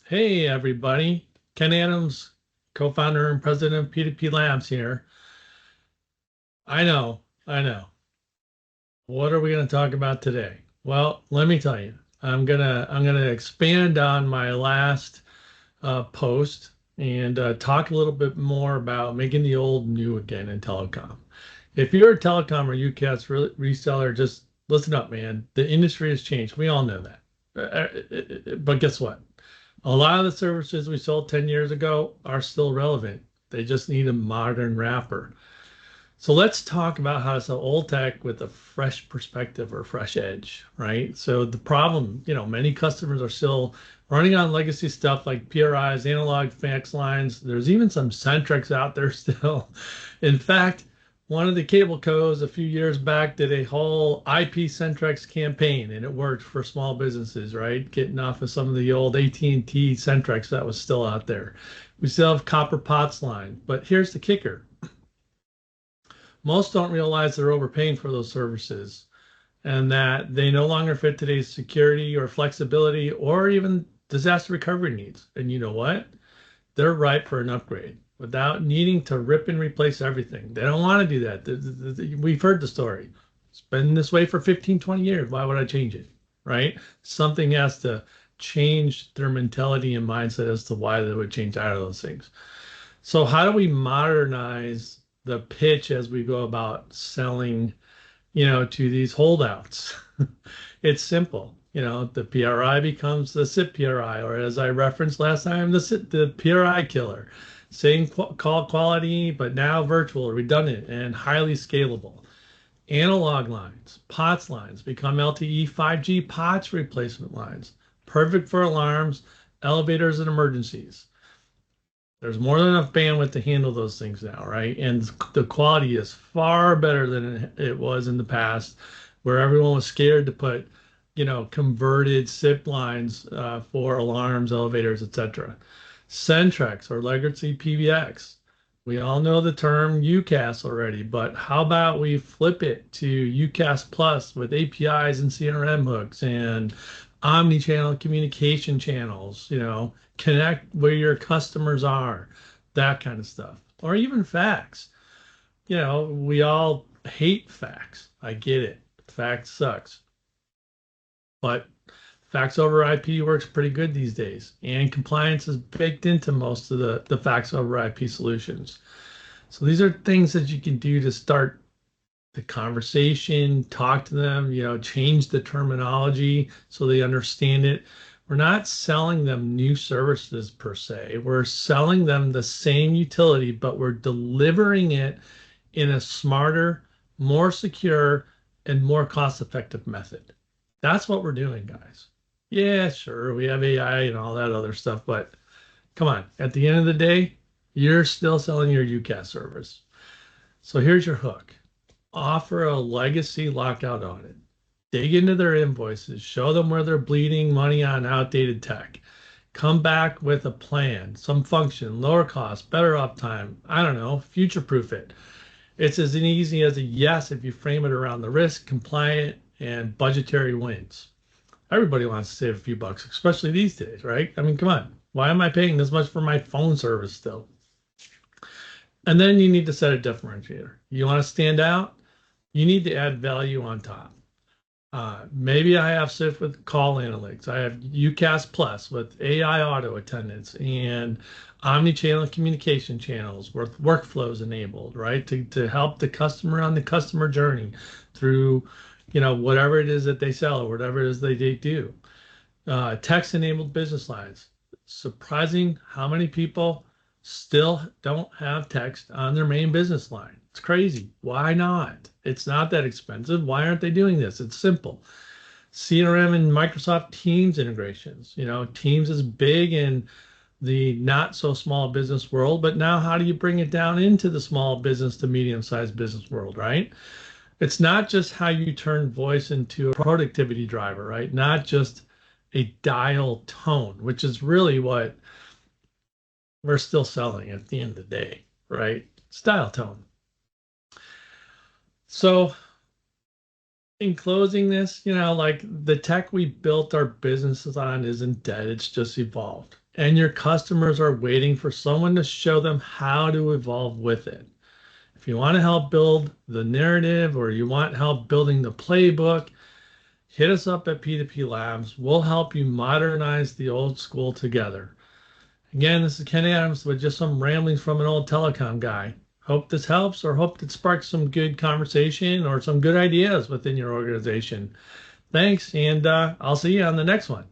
Hey, everybody. Ken Adams, co-founder and president of P2P Labs here. I know. What are we going to talk about today? Well, let me tell you. I'm gonna expand on my last post and talk a little bit more about making the old new again in telecom. If you're a telecom or UCAS reseller, just listen up, man. The industry has changed. We all know that. But guess what? A lot of the services we sold 10 years ago are still relevant. They just need a modern wrapper. So let's talk about how to sell old tech with a fresh perspective or fresh edge, right? So the problem, many customers are still running on legacy stuff like PRIs, analog fax lines. There's even some Centrex out there still. In fact, one of the cable cos a few years back did a whole IP Centrex campaign, and it worked for small businesses, right? Getting off of some of the old AT&T Centrex that was still out there. We still have copper POTS line, but here's the kicker. Most don't realize they're overpaying for those services and that they no longer fit today's security or flexibility or even disaster recovery needs. And you know what? They're ripe for an upgrade without needing to rip and replace everything. They don't want to do that. We've heard the story. It's been this way for 15, 20 years. Why would I change it? Right? Something has to change their mentality and mindset as to why they would change out of those things. So how do we modernize the pitch as we go about selling, to these holdouts? It's simple. The PRI becomes the SIP PRI, or as I referenced last time, the PRI killer. Same call quality, but now virtual, redundant, and highly scalable. Analog lines, POTS lines become LTE 5G POTS replacement lines, perfect for alarms, elevators, and emergencies. There's more than enough bandwidth to handle those things now, right? And the quality is far better than it was in the past, where everyone was scared to put, converted SIP lines for alarms, elevators, etc. Centrex or legacy PBX. We all know the term UCAS already, but how about we flip it to UCAS Plus with APIs and CRM hooks and omnichannel communication channels, connect where your customers are, that kind of stuff. Or even fax. We all hate fax. I get it. Fax sucks. But fax over IP works pretty good these days. And compliance is baked into most of the fax over IP solutions. So these are things that you can do to start the conversation, talk to them, change the terminology so they understand it. We're not selling them new services per se. We're selling them the same utility, but we're delivering it in a smarter, more secure, and more cost-effective method. That's what we're doing, guys. Yeah, sure, we have AI and all that other stuff, but come on, at the end of the day, you're still selling your UCAS service. So here's your hook. Offer a legacy lockout audit. Dig into their invoices, show them where they're bleeding money on outdated tech. Come back with a plan, some function, lower cost, better uptime. I don't know, future proof it. It's as easy as a yes if you frame it around the risk, compliant, and budgetary wins. Everybody wants to save a few bucks, especially these days, right? I mean, come on. Why am I paying this much for my phone service still? And then you need to set a differentiator. You want to stand out? You need to add value on top. Maybe I have SIF with call analytics. I have UCAS Plus with AI auto attendance and omnichannel communication channels with workflows enabled, right? To help the customer on the customer journey through, whatever it is that they sell or whatever it is they do. Text enabled business lines. Surprising how many people still don't have text on their main business line. It's crazy. Why not? It's not that expensive. Why aren't they doing this? It's simple. CRM and Microsoft Teams integrations. Teams is big in the not so small business world, but now how do you bring it down into the small business to medium-sized business world, right? It's not just how you turn voice into a productivity driver, right? Not just a dial tone, which is really what we're still selling at the end of the day, right? It's dial tone. So in closing this, like the tech we built our businesses on isn't dead. It's just evolved. and your customers are waiting for someone to show them how to evolve with it. If you want to help build the narrative or you want help building the playbook, hit us up at P2P Labs. We'll help you modernize the old school together. Again, this is Kenny Adams with just some ramblings from an old telecom guy. Hope this helps or hope it sparks some good conversation or some good ideas within your organization. Thanks, and I'll see you on the next one.